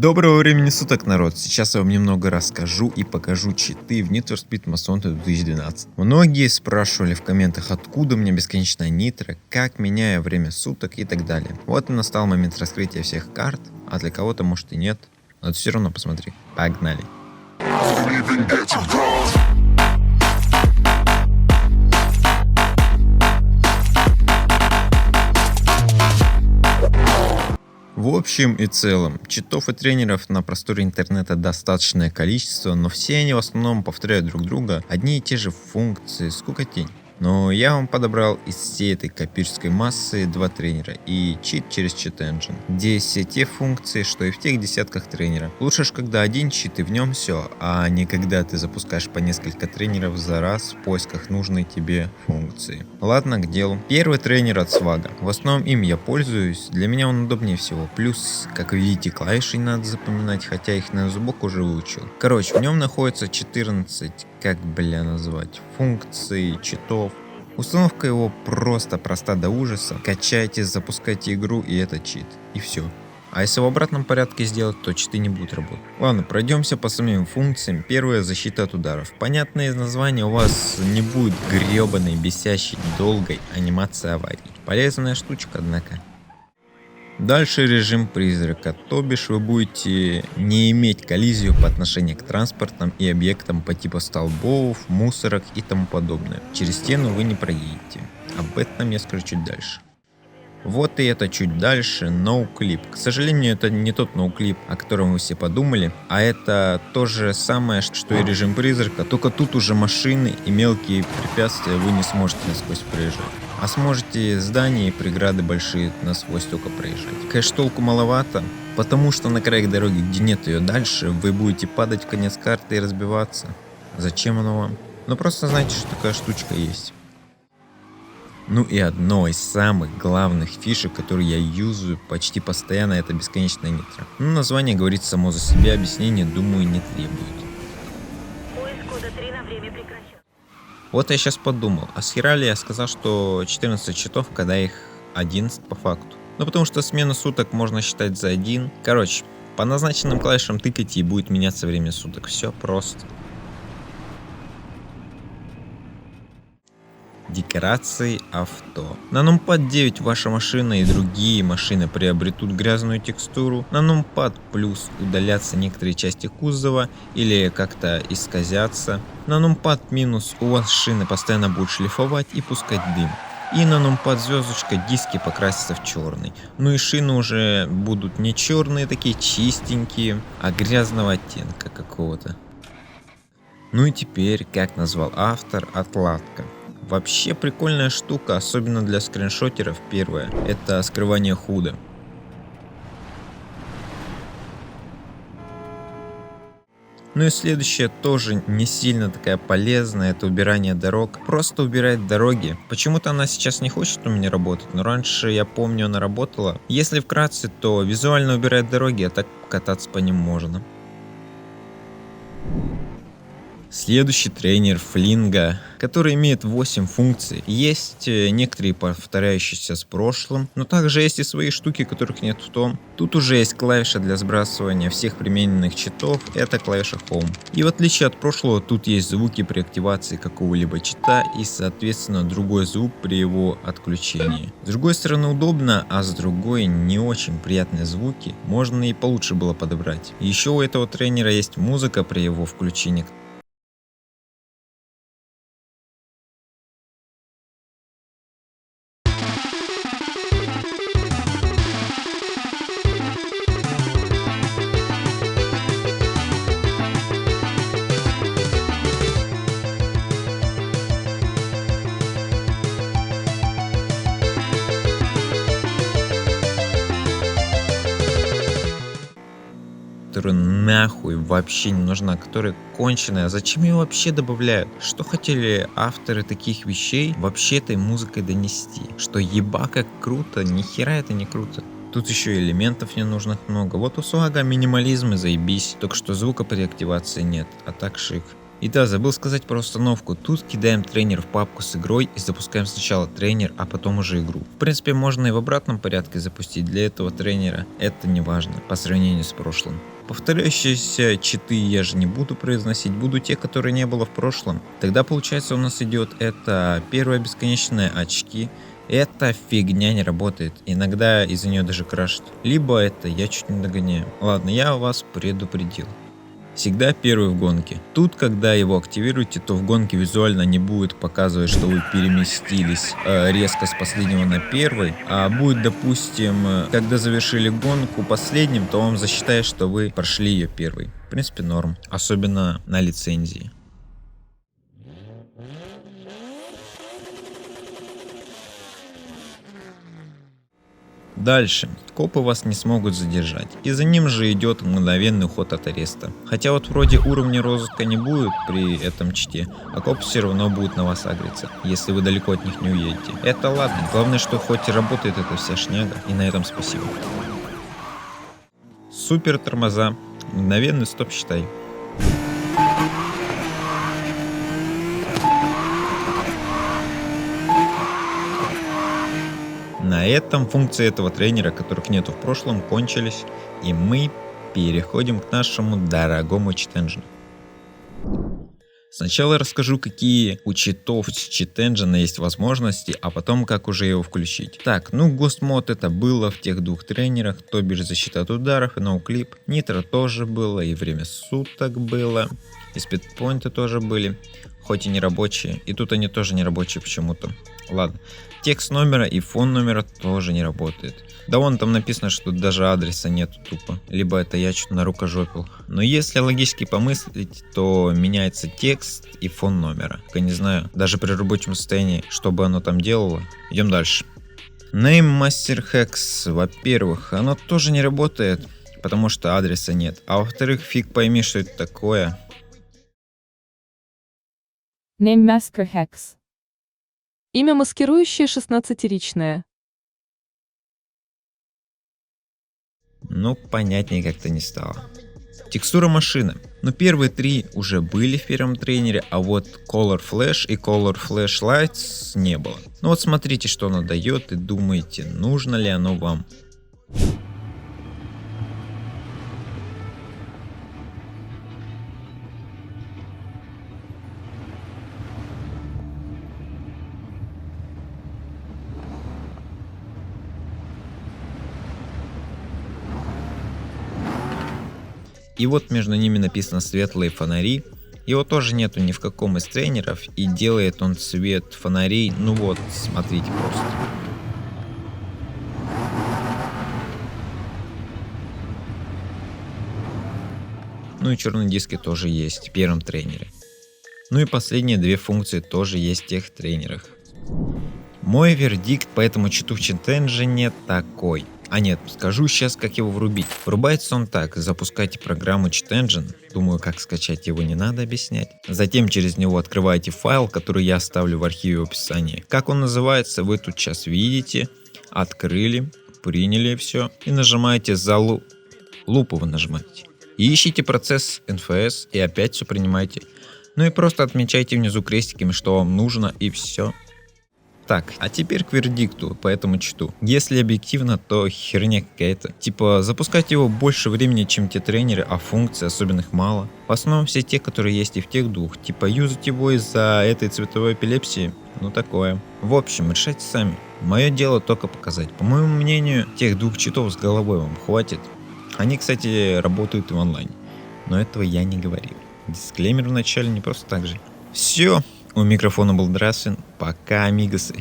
Доброго времени суток, народ! Сейчас я вам немного расскажу и покажу читы в Need for Speed Most Wanted 2012. Многие спрашивали в комментах, откуда мне бесконечная нитро, как меняю время суток и так далее. Вот и настал момент раскрытия всех карт, а для кого-то может и нет, но ты все равно посмотри. Погнали! В общем и целом, читов и тренеров на просторе интернета достаточное количество, но все они в основном повторяют друг друга одни и те же функции, скукотень. Но я вам подобрал из всей этой копирской массы два тренера и чит через Cheat Engine, где есть все те функции, что и в тех десятках тренеров. Лучше ж когда один чит и в нем все, а не когда ты запускаешь по несколько тренеров за раз в поисках нужной тебе функции. Ладно, к делу. Первый тренер от Swag. В основном им я пользуюсь, для меня он удобнее всего. Плюс, как видите, клавиши не надо запоминать, хотя их на зубок уже выучил. Короче, в нем находится 14, назвать, функций, читов. Установка его просто проста до ужаса. Качайте, запускайте игру, и это чит. И все. А если в обратном порядке сделать, то читы не будут работать. Ладно, пройдемся по самим функциям. Первая — защита от ударов. Понятно из названия, у вас не будет гребаной, бесящей, долгой анимации аварий. Полезная штучка, однако. Дальше режим призрака, то бишь вы будете не иметь коллизию по отношению к транспортам и объектам по типу столбов, мусорок и тому подобное. Через стену вы не проедете. Об этом я скажу чуть дальше. Вот и это чуть дальше, ноуклип. К сожалению, это не тот ноуклип, о котором вы все подумали, а это то же самое, что и режим призрака, только тут уже машины и мелкие препятствия вы не сможете насквозь проезжать. А сможете здания и преграды большие насквозь только проезжать. Конечно, толку маловато, потому что на крае дороги, где нет ее дальше, вы будете падать в конец карты и разбиваться. Зачем оно вам? Ну просто знайте, что такая штучка есть. Ну и одно из самых главных фишек, которые я юзаю почти постоянно, это бесконечная нитро. Ну, название говорит само за себя, объяснение, думаю, не требует. Поиск кода 3 на время прекращен. Вот я сейчас подумал, а с хера ли я сказал, что 14 читов, когда их 11 по факту? Ну потому что смену суток можно считать за один. Короче, по назначенным клавишам тыкайте и будет меняться время суток. Все просто. Декорации авто. На нумпад 9 ваша машина и другие машины приобретут грязную текстуру. На нумпад плюс удалятся некоторые части кузова или как-то исказятся. На нумпад минус у вас шины постоянно будут шлифовать и пускать дым. И на нумпад звездочка диски покрасятся в черный. Ну и шины уже будут не черные, такие чистенькие, а грязного оттенка какого-то. Ну и теперь, как назвал автор, отладка. Вообще прикольная штука, особенно для скриншотеров. Первое — это скрывание худа. Ну и следующее тоже не сильно такая полезная, это убирание дорог. Просто убирать дороги. Почему-то она сейчас не хочет у меня работать, но раньше, я помню, она работала. Если вкратце, то визуально убирать дороги, а так кататься по ним можно. Следующий тренер Флинга, который имеет 8 функций. Есть некоторые повторяющиеся с прошлым, но также есть и свои штуки, которых нет в том. Тут уже есть клавиша для сбрасывания всех примененных читов, это клавиша Home. И в отличие от прошлого, тут есть звуки при активации какого-либо чита и соответственно другой звук при его отключении. С другой стороны удобно, а с другой не очень приятные звуки, можно и получше было подобрать. Еще у этого тренера есть музыка при его включении. Которая нахуй вообще не нужна, которая конченая. Зачем ее вообще добавляют? Что хотели авторы таких вещей вообще этой музыкой донести? Что еба как круто, нихера это не круто. Тут еще элементов ненужных много. Вот у Swag минимализм и заебись, только что звука при активации нет, а так шик. И да, забыл сказать про установку. Тут кидаем тренер в папку с игрой и запускаем сначала тренер, а потом уже игру. В принципе, можно и в обратном порядке запустить. Для этого тренера это не важно по сравнению с прошлым. Повторяющиеся читы я же не буду произносить, буду те, которые не было в прошлом. Тогда получается у нас идет это первое бесконечное очки. Эта фигня не работает, иногда из-за нее даже крашит. Либо это я чуть не догоняю. Ладно, я вас предупредил. Всегда первый в гонке. Тут, когда его активируете, то в гонке визуально не будет показывать, что вы переместились резко с последнего на первый, а будет, допустим, когда завершили гонку последним, то он засчитает, что вы прошли ее первый. В принципе, норм, особенно на лицензии. Дальше. Копы вас не смогут задержать. И за ним же идет мгновенный уход от ареста. Хотя вот вроде уровня розыска не будет при этом чите, а коп все равно будет на вас агриться, если вы далеко от них не уедете. Это ладно. Главное, что хоть и работает эта вся шняга. И на этом спасибо. Супер тормоза. Мгновенный стоп считай. На этом функции этого тренера, которых нету в прошлом, кончились, и мы переходим к нашему дорогому чит-энджину. Сначала расскажу, какие у читов с чит-энджина есть возможности, а потом как уже его включить. Так, Ghost Mode это было в тех двух тренерах, то бишь защита от ударов и ноуклип. Нитро тоже было, и время суток было, и спидпоинты тоже были, хоть и не рабочие, и тут они тоже не рабочие почему-то. Ладно. Текст номера и фон номера тоже не работает. Да вон там написано, что даже адреса нету тупо. Либо это я что-то нарукожопил. Но если логически помыслить, то меняется текст и фон номера. Я не знаю, даже при рабочем состоянии, что бы оно там делало. Идем дальше. Name Master Hex. Во-первых, оно тоже не работает, потому что адреса нет. А во-вторых, фиг пойми, что это такое. Name Master Hex. Имя маскирующее 16-ричное. Ну, понятнее как-то не стало. Текстура машины. Но первые три уже были в первом тренере, а вот Color Flash и Color Flash Lights не было. Ну вот смотрите, что оно дает, и думаете, нужно ли оно вам. И вот между ними написано светлые фонари. Его тоже нету ни в каком из тренеров. И делает он цвет фонарей. Ну вот, смотрите просто. Ну и черные диски тоже есть в первом тренере. Ну и последние две функции тоже есть в тех тренерах. Мой вердикт по этому читу в чит-энджине такой. А нет, скажу сейчас, как его врубить. Врубается он так: запускайте программу Cheat-Engine, думаю, как скачать его не надо объяснять. Затем через него открываете файл, который я оставлю в архиве в описании. Как он называется, вы тут сейчас видите. Открыли, приняли все и нажимаете за лупу вы нажимаете. И ищите процесс NFS и опять все принимаете. Ну и просто отмечайте внизу крестиками, что вам нужно, и все. Так, а теперь к вердикту по этому читу. Если объективно, то херня какая-то. Типа, запускать его больше времени, чем те тренеры, а функций особенных мало. В основном все те, которые есть и в тех двух. Типа, юзать его из-за этой цветовой эпилепсии, ну такое. В общем, решайте сами. Мое дело только показать. По моему мнению, тех двух читов с головой вам хватит. Они, кстати, работают и в онлайне. Но этого я не говорил. Дисклеймер в начале не просто так же. Все. У микрофона был Драсвин. Пока, амигосы.